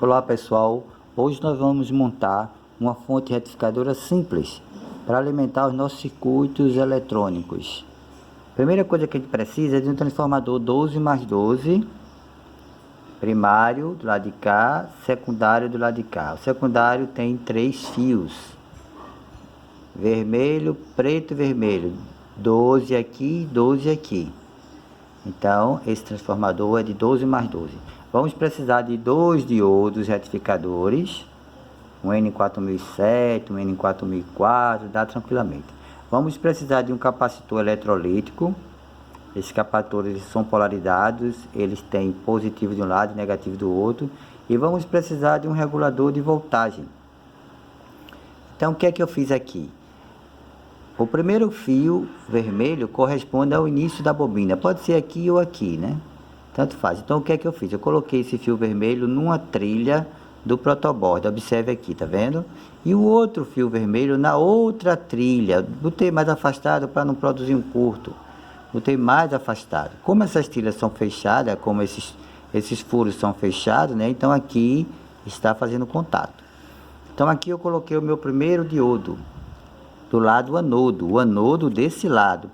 Olá pessoal, hoje nós vamos montar uma fonte retificadora simples para alimentar os nossos circuitos eletrônicos. Primeira coisa que a gente precisa é de um transformador 12+12, primário do lado de cá, secundário do lado de cá. O secundário tem 3 fios, vermelho, preto e vermelho, 12 aqui, 12 aqui. Então esse transformador é de 12+12. Vamos precisar de 2 diodos retificadores, um N4007, um N4004, dá tranquilamente. Vamos precisar de um capacitor eletrolítico. Esses capacitores são polarizados, eles têm positivo de um lado e negativo do outro. E vamos precisar de um regulador de voltagem. Então o que é que eu fiz aqui? O primeiro fio vermelho corresponde ao início da bobina, pode ser aqui ou aqui, né? Tanto faz. Então o que é que eu fiz? Eu coloquei esse fio vermelho numa trilha do protoboard, observe aqui, tá vendo? E o outro fio vermelho na outra trilha, botei mais afastado para não produzir um curto, botei mais afastado. Como essas trilhas são fechadas, como esses furos são fechados, né? Então aqui está fazendo contato. Então aqui eu coloquei o meu primeiro diodo do lado anodo, o anodo desse lado,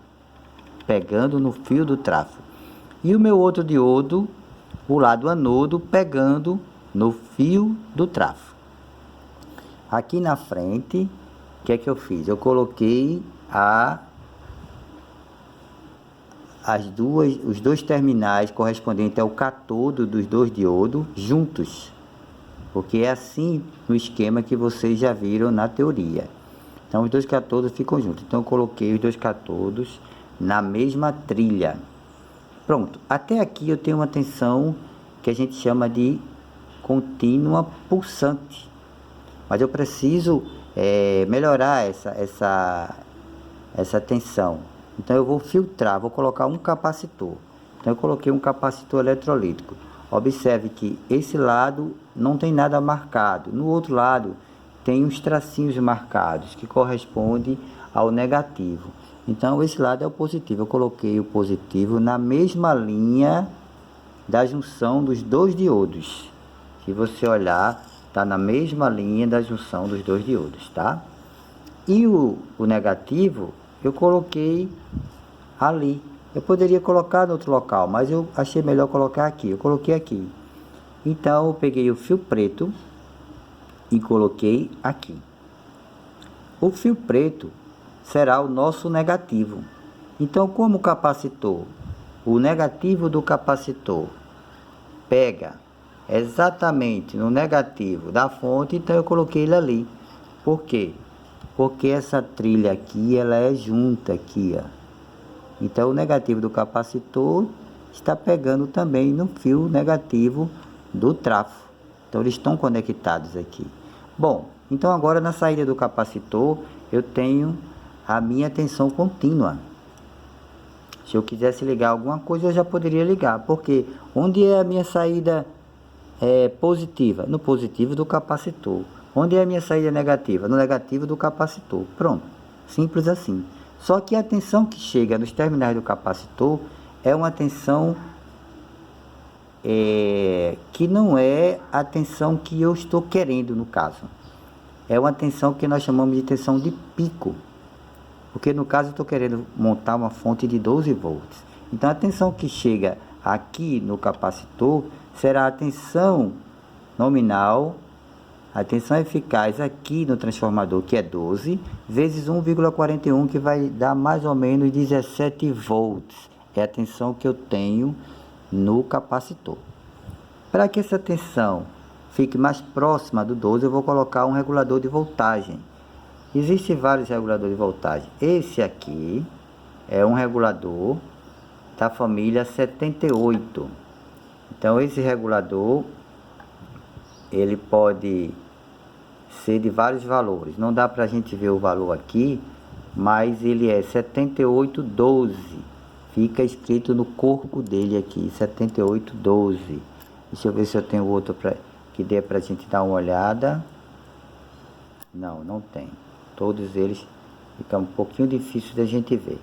pegando no fio do trafo. E o meu outro diodo, o lado anodo, pegando no fio do trafo. Aqui na frente, o que é que eu fiz? Eu coloquei os dois terminais correspondentes ao catodo dos dois diodos juntos. Porque é assim no esquema que vocês já viram na teoria. Então os dois catodos ficam juntos. Então eu coloquei os dois catodos na mesma trilha. Pronto, até aqui eu tenho uma tensão que a gente chama de contínua pulsante. Mas eu preciso melhorar essa tensão. Então eu vou filtrar, vou colocar um capacitor. Então eu coloquei um capacitor eletrolítico. Observe que esse lado não tem nada marcado. No outro lado tem uns tracinhos marcados que correspondem ao negativo. Então esse lado é o positivo. Eu coloquei o positivo na mesma linha da junção dos dois diodos. Se você olhar, está na mesma linha da junção dos dois diodos, tá? E o negativo eu coloquei ali. Eu poderia colocar no outro local, mas eu achei melhor colocar aqui. Eu coloquei aqui. Então eu peguei o fio preto e coloquei aqui. O fio preto será o nosso negativo. Então, como o capacitor, o negativo do capacitor pega exatamente no negativo da fonte, então eu coloquei ele ali. Por quê? Porque essa trilha aqui, ela é junta aqui, ó. Então o negativo do capacitor está pegando também no fio negativo do trafo. Então eles estão conectados aqui. Bom, então agora na saída do capacitor eu tenho a minha tensão contínua. Se eu quisesse ligar alguma coisa eu já poderia ligar, porque onde é a minha saída positiva? No positivo do capacitor. Onde é a minha saída negativa? No negativo do capacitor. Pronto, simples assim. Só que a tensão que chega nos terminais do capacitor é uma tensão que não é a tensão que eu estou querendo no caso. É uma tensão que nós chamamos de tensão de pico. Porque no caso eu estou querendo montar uma fonte de 12 volts. Então a tensão que chega aqui no capacitor será a tensão nominal, a tensão eficaz aqui no transformador, que é 12, vezes 1,41, que vai dar mais ou menos 17 volts. É a tensão que eu tenho no capacitor. Para que essa tensão fique mais próxima do 12, eu vou colocar um regulador de voltagem. Existem vários reguladores de voltagem. Esse aqui é um regulador da família 78. Então esse regulador, ele pode ser de vários valores. Não dá para a gente ver o valor aqui, mas ele é 7812. Fica escrito no corpo dele aqui, 7812. Deixa eu ver se eu tenho outro que dê para a gente dar uma olhada. Não, não tem. Todos eles ficam um pouquinho difícil da gente ver.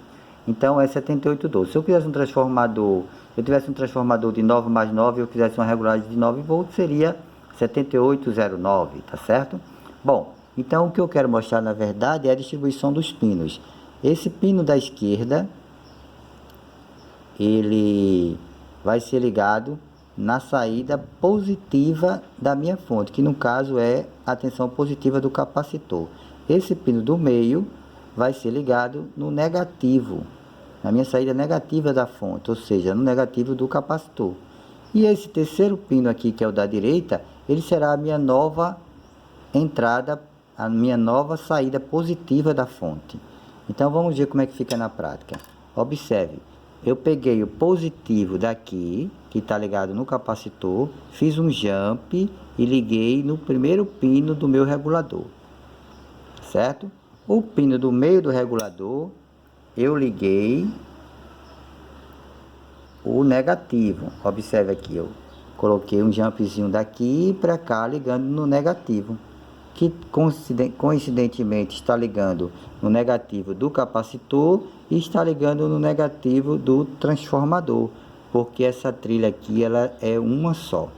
Então é 7812. Se eu quisesse um transformador, se eu tivesse um transformador de 9+9 e eu quisesse uma regulagem de 9 volts, seria 7809, tá certo? Bom, então o que eu quero mostrar na verdade é a distribuição dos pinos. Esse pino da esquerda, ele vai ser ligado na saída positiva da minha fonte, que no caso é a tensão positiva do capacitor. Esse pino do meio vai ser ligado no negativo, na minha saída negativa da fonte, ou seja, no negativo do capacitor. E esse terceiro pino aqui, que é o da direita, ele será a minha nova entrada, a minha nova saída positiva da fonte. Então vamos ver como é que fica na prática. Observe, eu peguei o positivo daqui, que está ligado no capacitor, fiz um jump e liguei no primeiro pino do meu regulador, certo? O pino do meio do regulador, eu liguei o negativo. Observe aqui, eu coloquei um jumpzinho daqui para cá ligando no negativo, que coincidentemente está ligando no negativo do capacitor e está ligando no negativo do transformador, porque essa trilha aqui ela é uma só.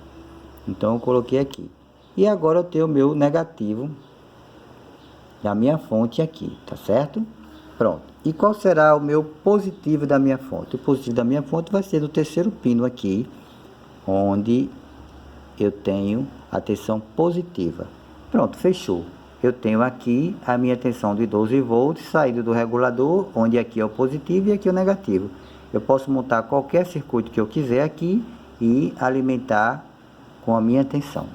Então eu coloquei aqui. E agora eu tenho o meu negativo da minha fonte aqui, tá certo? Pronto. E qual será o meu positivo da minha fonte? O positivo da minha fonte vai ser do terceiro pino aqui, onde eu tenho a tensão positiva. Pronto, fechou. Eu tenho aqui a minha tensão de 12 volts saindo do regulador, onde aqui é o positivo e aqui é o negativo. Eu posso montar qualquer circuito que eu quiser aqui e alimentar com a minha tensão.